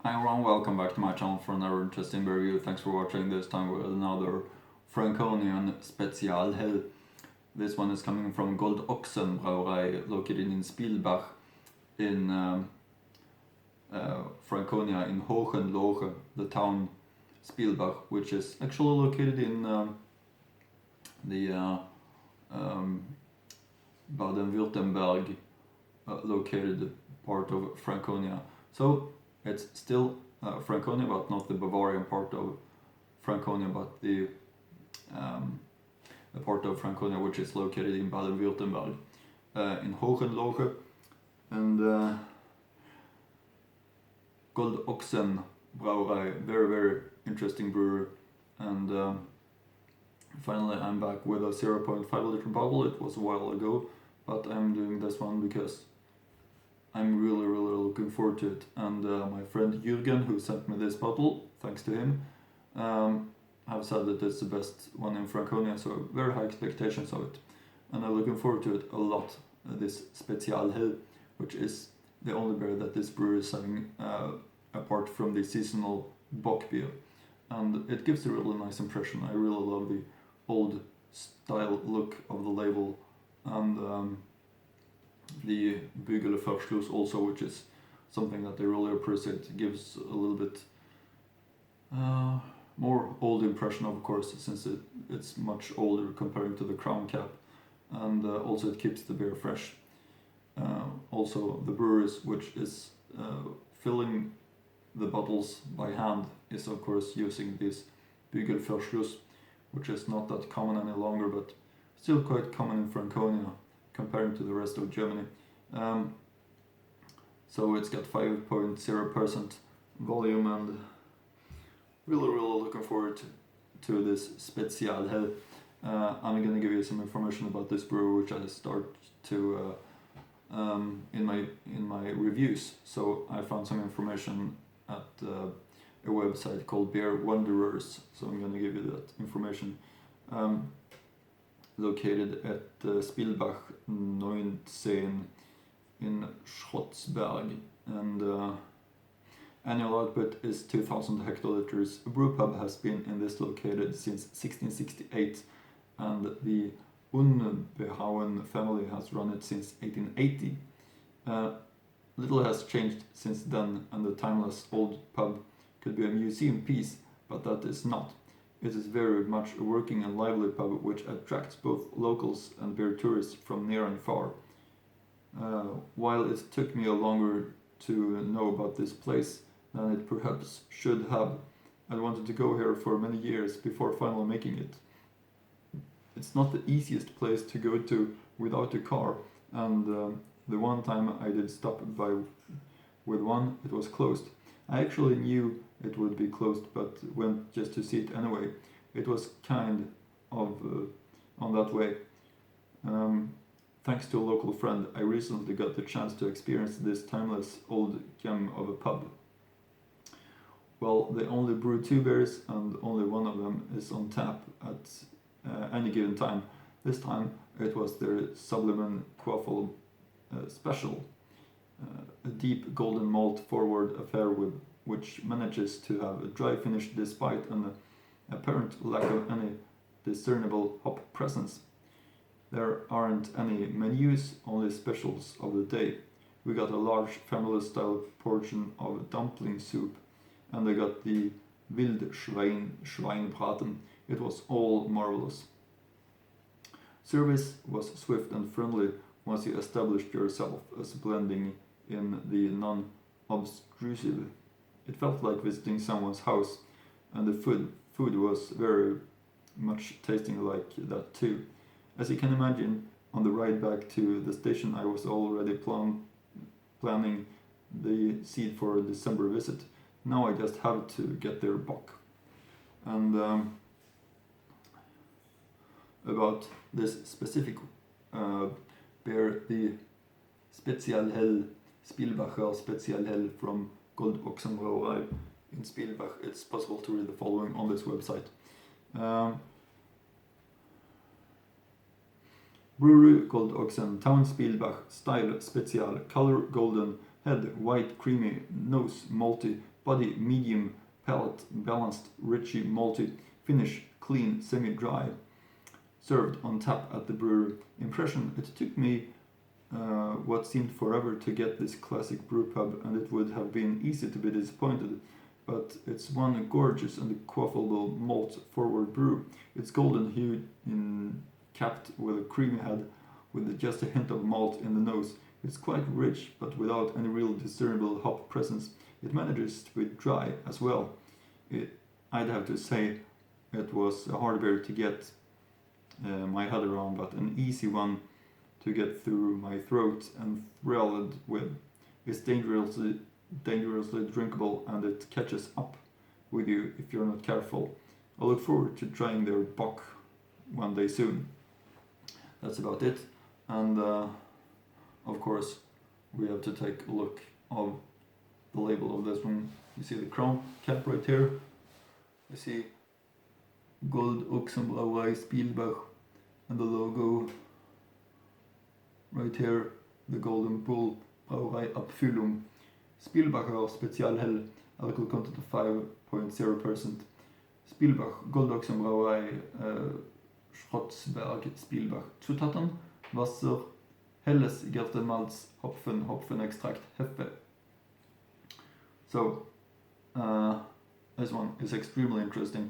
Hi everyone, welcome back to my channel for another interesting review. Thanks for watching. This time with another Franconian Spezial Hell. This one is coming from Gold-Ochsenbrauerei, located in Spielbach in Franconia, in Hohenlohe, the town Spielbach, which is actually located in the Baden-Württemberg located part of Franconia. So it's still Franconia, but not the Bavarian part of Franconia, but the part of Franconia which is located in Baden-Württemberg, in Hohenlohe. And Gold-Ochsenbrauerei, very interesting brewery. And finally I'm back with a 0.5 liter bottle. It was a while ago, but I'm doing this one because I'm really looking forward to it. And my friend Jürgen, who sent me this bottle, thanks to him, have said that it's the best one in Franconia, so very high expectations of it. And I'm looking forward to it a lot, this Spezial Hell, which is the only beer that this brewery is having apart from the seasonal bock beer. And it gives a really nice impression. I really love the old style look of the label, and the Bügelverschluss also, which is something that I really appreciate. It gives a little bit more old impression, of course, since it's much older comparing to the crown cap, and also it keeps the beer fresh. Also the brewers, which is filling the bottles by hand, is of course using this Bügelverschluss, which is not that common any longer, but still quite common in Franconia comparing to the rest of Germany. So it's got 5.0% volume, and really looking forward to this Spezial Hell. I'm gonna give you some information about this brewery, which I start to in my reviews. So I found some information at a website called Beer Wanderers, so I'm gonna give you that information. Located at Spielbach 19 in Schlotzberg, and annual output is 2000 hectoliters. A brew pub has been in this located since 1668, and the Unbehauen family has run it since 1880. Little has changed since then, and the timeless old pub could be a museum piece, but that is not. It is very much a working and lively pub which attracts both locals and beer tourists from near and far. While it took me a longer to know about this place than it perhaps should have, I wanted to go here for many years before finally making it. It's not the easiest place to go to without a car, and the one time I did stop by with one, it was closed. I actually knew it would be closed, but went just to see it anyway. It was kind of on that way. Thanks to a local friend, I recently got the chance to experience this timeless old gem of a pub. Well, they only brew 2 beers, and only one of them is on tap at any given time. This time it was their Sublimen Quaffle special, a deep golden malt forward affair which manages to have a dry finish despite an apparent lack of any discernible hop presence. There aren't any menus, only specials of the day. We got a large family-style portion of dumpling soup, and I got the Wildschweinbraten. It was all marvelous. Service was swift and friendly once you established yourself as blending in the non-obtrusive. It felt like visiting someone's house, and the food was very much tasting like that too. As you can imagine, on the ride back to the station I was already planning the seed for a December visit. Now I just have to get their bock. And about this specific beer, the Spezial Hell, Spielbacher Spezial Hell from Gold-Ochsenbrauerei in Spielbach, it's possible to read the following on this website. Brewery Gold-Ochsen, Town Spielbach, Style Spezial, Color Golden, Head White Creamy, Nose Malty, body medium, palate balanced, richy, malty, finish clean, semi-dry. Served on tap at the brewery. Impression: it took me what seemed forever to get this classic brewpub, and it would have been easy to be disappointed. But it's one gorgeous and quaffable malt-forward brew. It's golden hued, capped with a creamy head, with just a hint of malt in the nose. It's quite rich, but without any real discernible hop presence. It manages to be dry as well. I'd have to say it was a hard beer to get my head around, but an easy one to get through my throat and thrilled with. It's dangerously drinkable, and it catches up with you if you're not careful. I look forward to trying their Bock one day soon. That's about it, and of course we have to take a look of the label of this one. You see the crown cap right here. You see Gold-Ochsenbrauerei Spielbach, and the logo right here, the Golden Bull Brauerei Abfüllung. Spielbacher Spezial hell, alcohol content of 5.0%. Spielbach Gold-Ochsenbrauerei Schrotzberg Spielbach. Zutaten: Wasser, helles Gerstenmalz, Hopfen, Hopfenextrakt, Hefe. So this one is extremely interesting.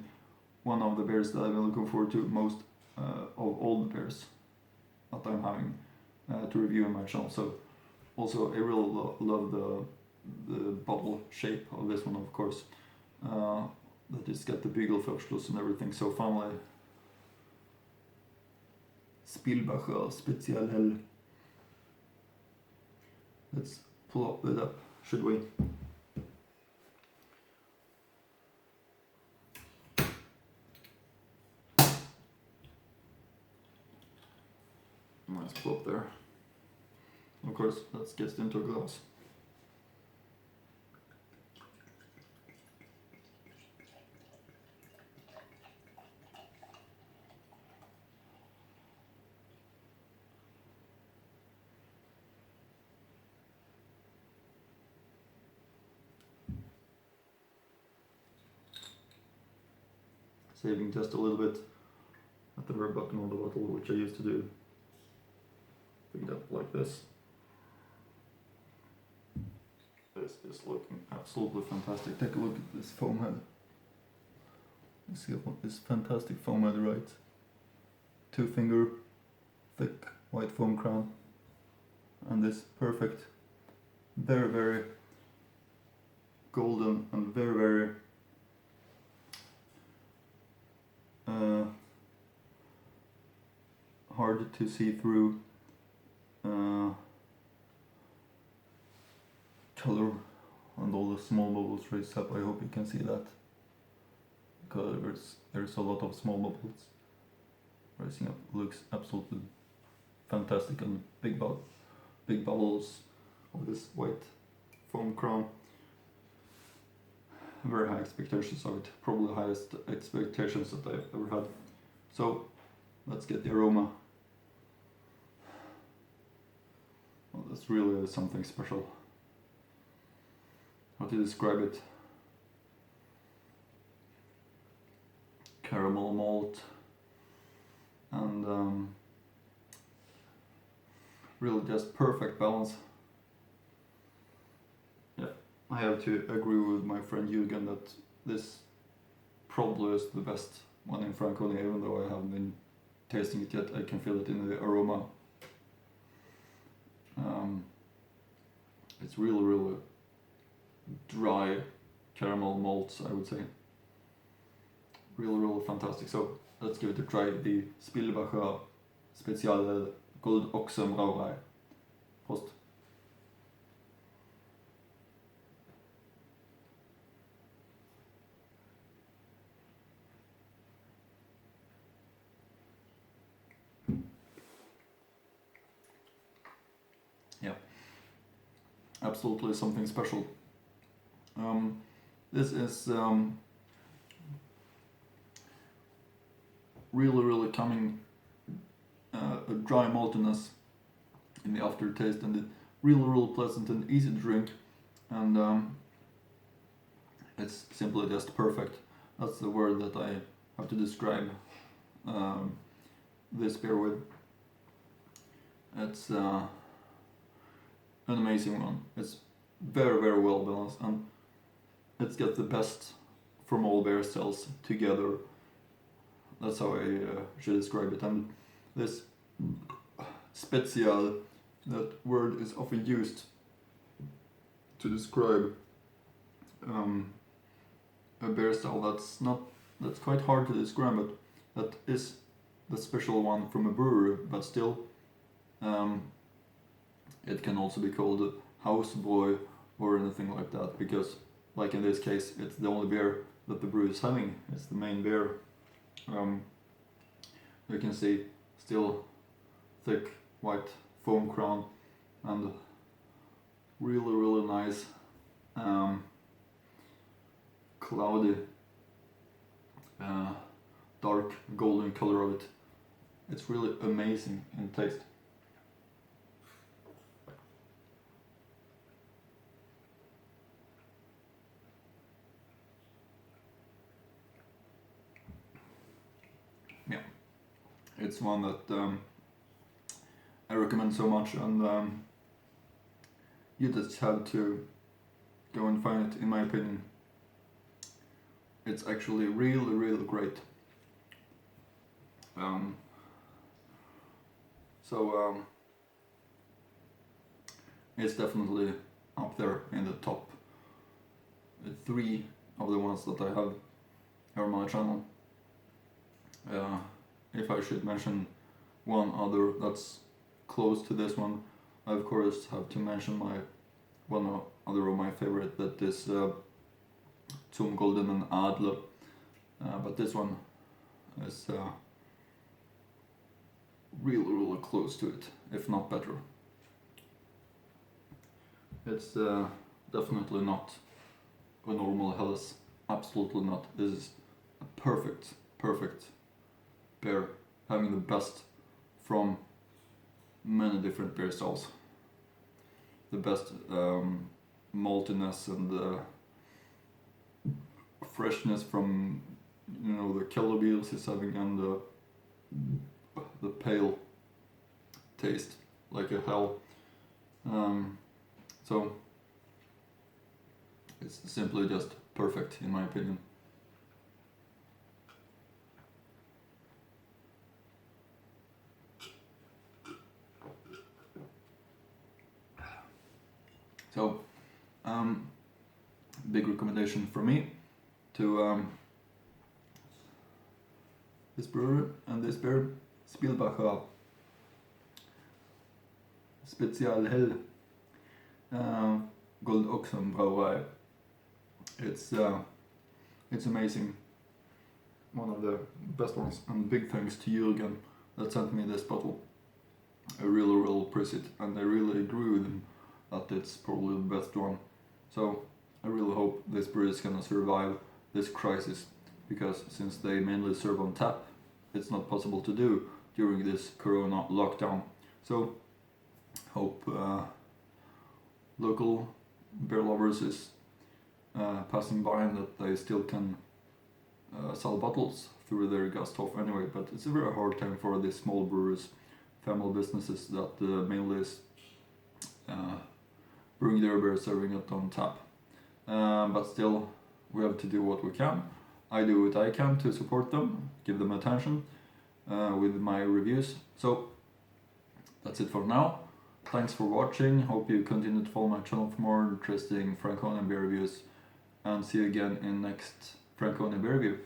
One of the beers that I've been looking forward to most of all the beers that I'm having to review on my channel. So also I really love the bottle shape of this one, of course. That it's got the Bügelverschluss and everything. So finally, Spielbacher Spezial hell. Let's pull it up, should we? Nice plop there. Of course, let's get into a glass. Saving just a little bit at the very bottom of the bottle, which I used to do. Pick it up like this. This is looking absolutely fantastic. Take a look at this foam head. You see this fantastic foam head, right? 2-finger thick white foam crown, and this perfect, very golden and very hard to see through color, and all the small bubbles raised up. I hope you can see that, because there's a lot of small bubbles rising up. Looks absolutely fantastic, and big bubbles of this white foam crown. Very high expectations of it, probably the highest expectations that I've ever had. So let's get the aroma. Well, that's really something special. How to describe it? Caramel malt, and really just perfect balance. Yeah, I have to agree with my friend Jürgen that this probably is the best one in Franconia, even though I haven't been tasting it yet. I can feel it in the aroma. It's really dry caramel malts, I would say. Really fantastic. So let's give it a try. The Spielbacher Spezial Gold-Ochsenbrauerei. Prost. Yeah, absolutely something special. This is really coming a dry maltiness in the aftertaste, and it really pleasant and easy to drink, and It's simply just perfect. That's the word that I have to describe this beer with. It's an amazing one. It's very, very well balanced, and it's got the best from all beer styles together. That's how I should describe it. And this Spezial, that word is often used to describe a beer style that's quite hard to describe, but that is the special one from a brewery, but still it can also be called a housebräu or anything like that, because like in this case it's the only beer that the brewery is having. It's the main beer. You can see still thick white foam crown and really nice cloudy dark golden color of it. It's really amazing in taste. Yeah, it's one that I recommend so much, and you just have to go and find it, in my opinion. It's actually really great. It's definitely up there in the top 3 of the ones that I have here on my channel. If I should mention one other that's close to this one, I of course have to mention one other of my favorite, that is Zum Goldenen Adler. But this one is really close to it, if not better. It's definitely not a normal Helles, absolutely not. This is a perfect beer, having the best from many different beer styles. The best maltiness and freshness from the killer beers is having, and the pale taste like a hell. So it's simply just perfect in my opinion. So big recommendation from me to this brewery and this beer, Spielbacher Spezial Hell, Gold-Ochsenbrauerei. It's amazing, one of the best ones, and big thanks to Jürgen that sent me this bottle. I really appreciate it, and I really agree with him that it's probably the best one. So I really hope this brewery is gonna survive this crisis, because since they mainly serve on tap, it's not possible to do during this corona lockdown. So hope local beer lovers is passing by and that they still can sell bottles through their Gasthof anyway. But it's a very hard time for these small brewers, family businesses that mainly is brewing their beer, serving it on tap. But still, we have to do what we can. I do what I can to support them, give them attention with my reviews. So that's it for now. Thanks for watching. Hope you continue to follow my channel for more interesting Franconian beer reviews, and see you again in next Franconian beer review.